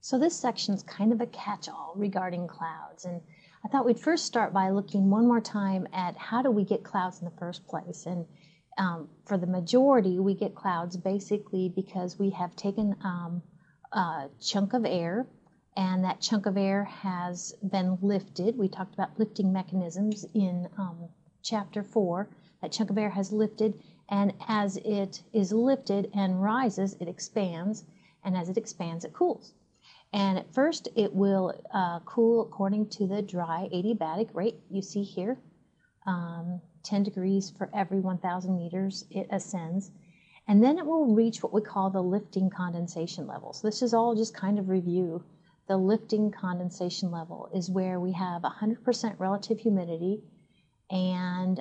So this section is kind of a catch-all regarding clouds, and I thought we'd first start by looking one more time at how do we get clouds in the first place. And for the majority, we get clouds basically because we have taken a chunk of air, and that chunk of air has been lifted. We talked about lifting mechanisms in Chapter 4. That chunk of air has lifted, and as it is lifted and rises, it expands, and as it expands, it cools. And at first, it will cool according to the dry adiabatic rate you see here. 10 degrees for every 1,000 meters it ascends. And then it will reach what we call the lifting condensation level. So this is all just kind of review. The lifting condensation level is where we have 100% relative humidity, and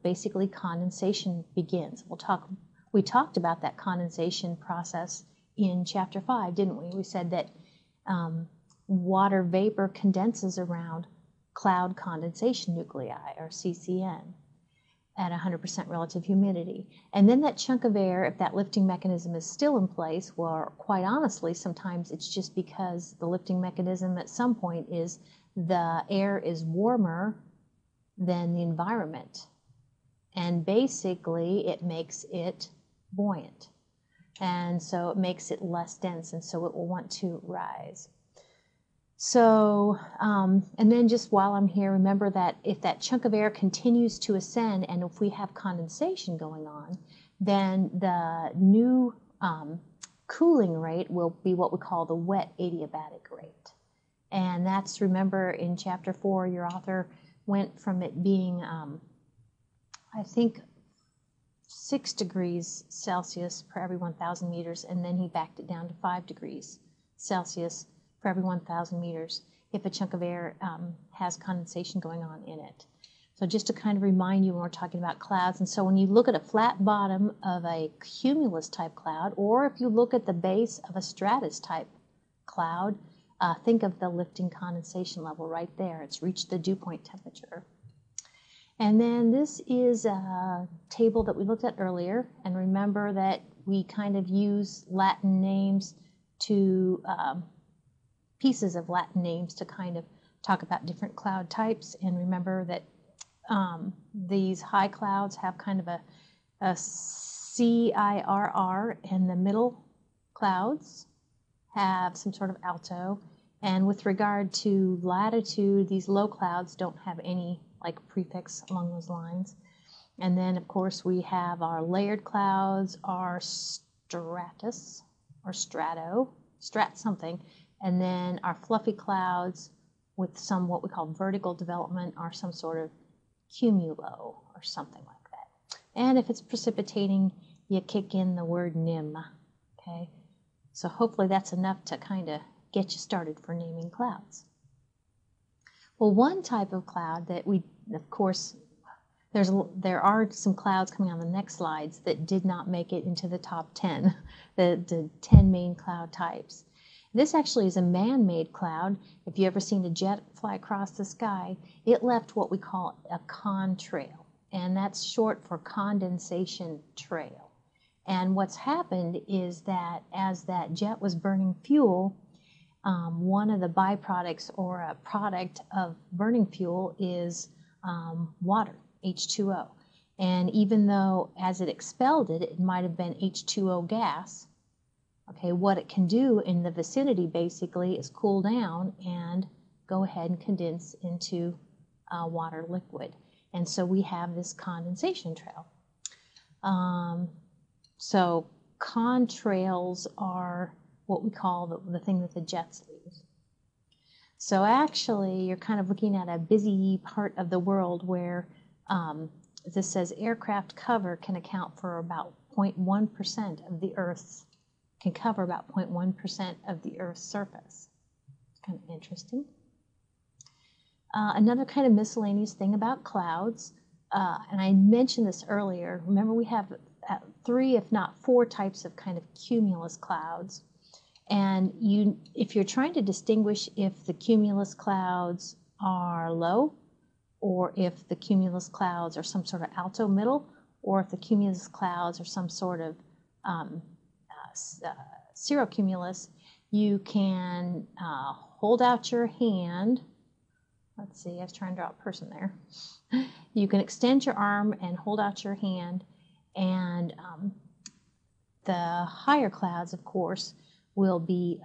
basically condensation begins. We talked about that condensation process in Chapter 5, didn't we? We said that water vapor condenses around cloud condensation nuclei, or CCN, at 100% relative humidity. And then that chunk of air, if that lifting mechanism is still in place, well, quite honestly, sometimes it's just because the lifting mechanism at some point is the air is warmer than the environment. And basically, it makes it buoyant. And so it makes it less dense, and so it will want to rise. So, and then just while I'm here, remember that if that chunk of air continues to ascend, and if we have condensation going on, then the new cooling rate will be what we call the wet adiabatic rate. And that's, remember, in Chapter 4, your author went from it being, I think, 6 degrees Celsius per every 1,000 meters, and then he backed it down to 5 degrees Celsius for every 1,000 meters if a chunk of air has condensation going on in it. So just to kind of remind you when we're talking about clouds, and so when you look at a flat bottom of a cumulus type cloud, or if you look at the base of a stratus type cloud, think of the lifting condensation level right there. It's reached the dew point temperature. And then this is a table that we looked at earlier, and remember that we kind of use Latin names to, pieces of Latin names to kind of talk about different cloud types, and remember that these high clouds have kind of a CIRR, and the middle clouds have some sort of alto, and with regard to latitude, these low clouds don't have any like prefix along those lines. And then of course we have our layered clouds, our stratus or strato, strat something, and then our fluffy clouds with some what we call vertical development are some sort of cumulo or something like that. And if it's precipitating, you kick in the word nim. Okay, so hopefully that's enough to kind of get you started for naming clouds. Well, one type of cloud that we, of course, there are some clouds coming on the next slides that did not make it into the top 10, the 10 main cloud types. This actually is a man-made cloud. If you ever seen a jet fly across the sky, it left what we call a contrail, and that's short for condensation trail. And what's happened is that as that jet was burning fuel, one of the byproducts or a product of burning fuel is water, H2O. And even though as it expelled it, it might have been H2O gas, okay, what it can do in the vicinity basically is cool down and go ahead and condense into water liquid. And so we have this condensation trail. So contrails are what we call the thing that the jets use. So actually, you're kind of looking at a busy part of the world where this says aircraft cover can account for about 0.1% of the Earth's, can cover about 0.1% of the Earth's surface. It's kind of interesting. Another kind of miscellaneous thing about clouds, and I mentioned this earlier, remember we have 3, if not 4 types of kind of cumulus clouds. And if you're trying to distinguish if the cumulus clouds are low, or if the cumulus clouds are some sort of alto middle, or if the cumulus clouds are some sort of cirrocumulus, You can hold out your hand. Let's see, I was trying to draw a person there. You can extend your arm and hold out your hand, and the higher clouds, of course, will be,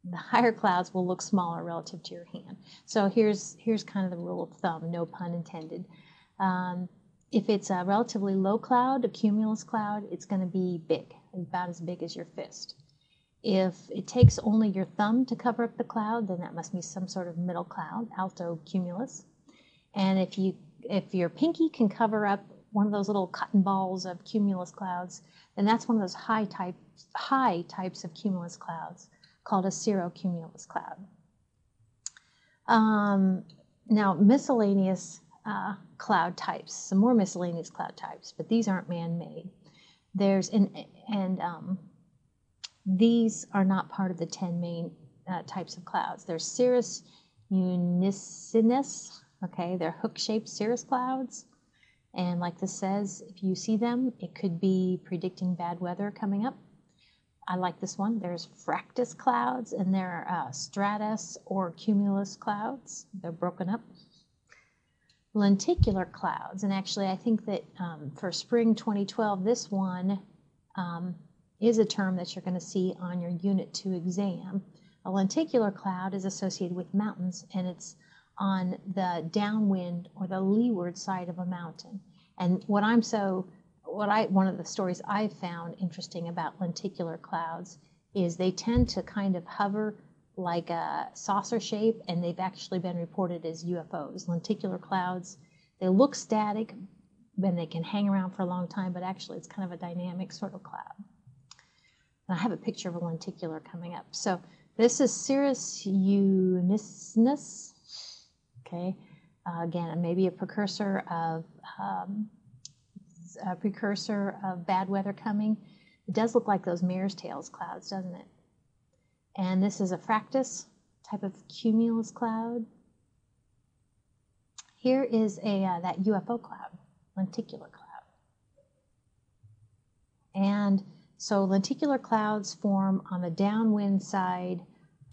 the higher clouds will look smaller relative to your hand. So here's kind of the rule of thumb, no pun intended. If it's a relatively low cloud, a cumulus cloud, it's going to be big, about as big as your fist. If it takes only your thumb to cover up the cloud, then that must be some sort of middle cloud, alto cumulus. And if your pinky can cover up one of those little cotton balls of cumulus clouds, then that's one of those high types of cumulus clouds called a cirrocumulus cloud. Now, miscellaneous cloud types, some more miscellaneous cloud types, but these aren't man-made. These are not part of the 10 main types of clouds. There's cirrus unicinus, okay, they're hook-shaped cirrus clouds. And like this says, if you see them, it could be predicting bad weather coming up. I like this one. There's fractus clouds, and there are stratus or cumulus clouds. They're broken up. Lenticular clouds, and actually I think that for spring 2012, this one is a term that you're going to see on your Unit 2 exam. A lenticular cloud is associated with mountains, and it's on the downwind or the leeward side of a mountain. And one of the stories I've found interesting about lenticular clouds is they tend to kind of hover like a saucer shape, and they've actually been reported as UFOs. Lenticular clouds, they look static, and they can hang around for a long time, but actually it's kind of a dynamic sort of cloud. And I have a picture of a lenticular coming up. So this is cirrus unicinus. Okay, again, maybe a precursor of bad weather coming. It does look like those mare's tails clouds, doesn't it? And this is a fractus type of cumulus cloud. Here is that UFO cloud, lenticular cloud. And so lenticular clouds form on the downwind side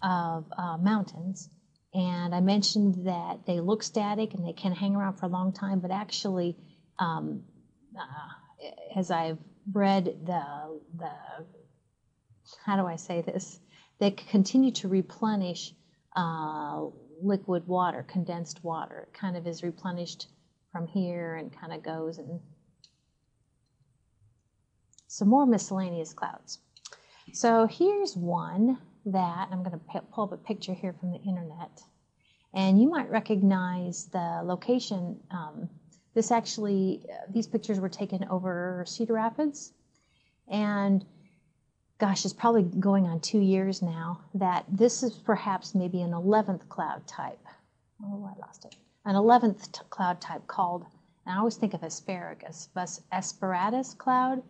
of mountains. And I mentioned that they look static and they can hang around for a long time, but actually, as I've read how do I say this? They continue to replenish liquid water, condensed water. It kind of is replenished from here and kind of goes. And some more miscellaneous clouds. So here's one that I'm going to pull up a picture here from the internet, and you might recognize the location. These pictures were taken over Cedar Rapids, and gosh, it's probably going on 2 years now that this is perhaps maybe an 11th cloud type. Oh, I lost it. An 11th cloud type called, and I always think of asparagus, but asperatus cloud.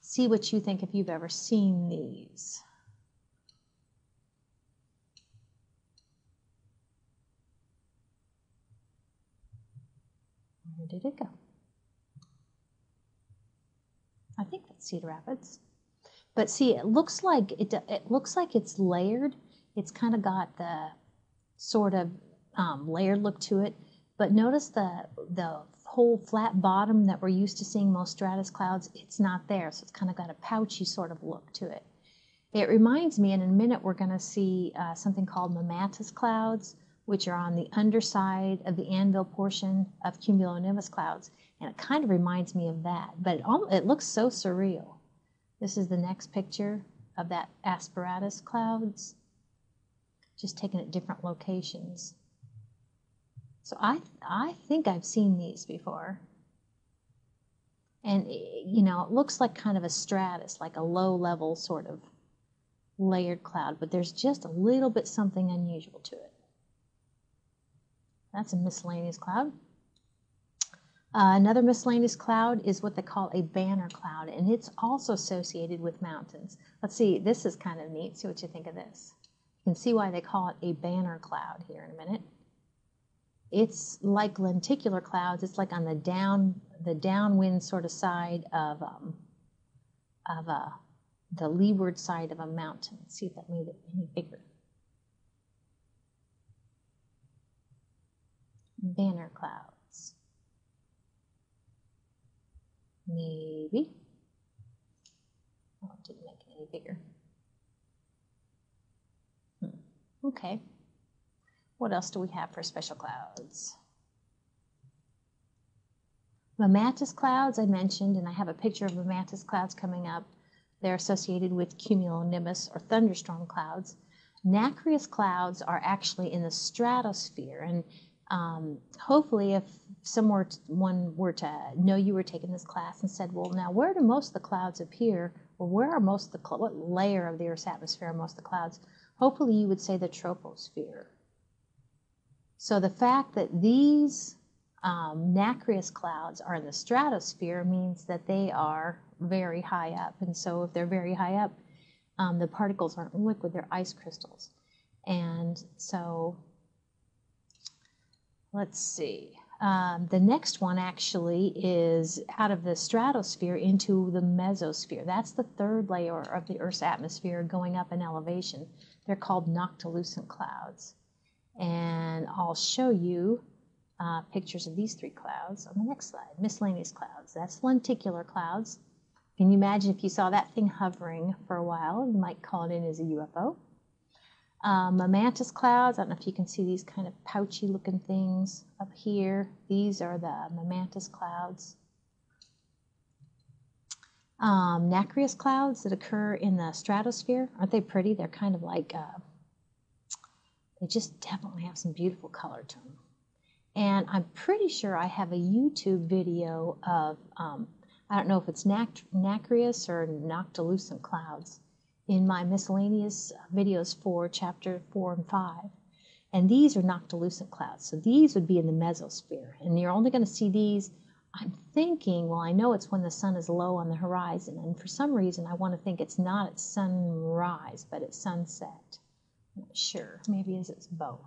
See what you think if you've ever seen these. Where did it go? I think that's Cedar Rapids. But see, it looks like it's layered. It's kind of got the sort of layered look to it. But notice the whole flat bottom that we're used to seeing most stratus clouds, it's not there. So it's kind of got a pouchy sort of look to it. It reminds me, and in a minute we're going to see something called mammatus clouds, which are on the underside of the anvil portion of cumulonimbus clouds. And it kind of reminds me of that, but it looks so surreal. This is the next picture of that asperatus clouds, just taken at different locations. So I think I've seen these before. And, you know, it looks like kind of a stratus, like a low-level sort of layered cloud, but there's just a little bit something unusual to it. That's a miscellaneous cloud. Another miscellaneous cloud is what they call a banner cloud, and it's also associated with mountains. Let's see, this is kind of neat. See what you think of this. You can see why they call it a banner cloud here in a minute. It's like lenticular clouds. It's like on the downwind sort of side of the leeward side of a mountain. Let's see if that made it any bigger. Banner clouds. Maybe. Oh, it didn't make it any bigger. Okay. What else do we have for special clouds? Miscellaneous clouds I mentioned, and I have a picture of miscellaneous clouds coming up. They're associated with cumulonimbus or thunderstorm clouds. Nacreous clouds are actually in the stratosphere, and hopefully if someone were to know you were taking this class and said, well, now where do most of the clouds appear, or where are most of the what layer of the Earth's atmosphere are most of the clouds? Hopefully you would say the troposphere. So the fact that these nacreous clouds are in the stratosphere means that they are very high up, and so if they're very high up, the particles aren't liquid, they're ice crystals. And so let's see, the next one actually is out of the stratosphere into the mesosphere. That's the third layer of the Earth's atmosphere going up in elevation. They're called noctilucent clouds, and I'll show you pictures of these three clouds on the next slide. Miscellaneous clouds, that's lenticular clouds. Can you imagine if you saw that thing hovering for a while? You might call it in as a UFO. Miscellaneous clouds, I don't know if you can see these kind of pouchy looking things up here. These are the miscellaneous clouds. Nacreous clouds that occur in the stratosphere, aren't they pretty? They're kind of like, they just definitely have some beautiful color to them. And I'm pretty sure I have a YouTube video of, I don't know if it's nacreous or noctilucent clouds in my miscellaneous videos for chapter 4 and 5. And these are noctilucent clouds. So these would be in the mesosphere. And you're only going to see these, I'm thinking, well, I know it's when the sun is low on the horizon. And for some reason, I want to think it's not at sunrise, but at sunset. I'm not sure. Maybe it's both.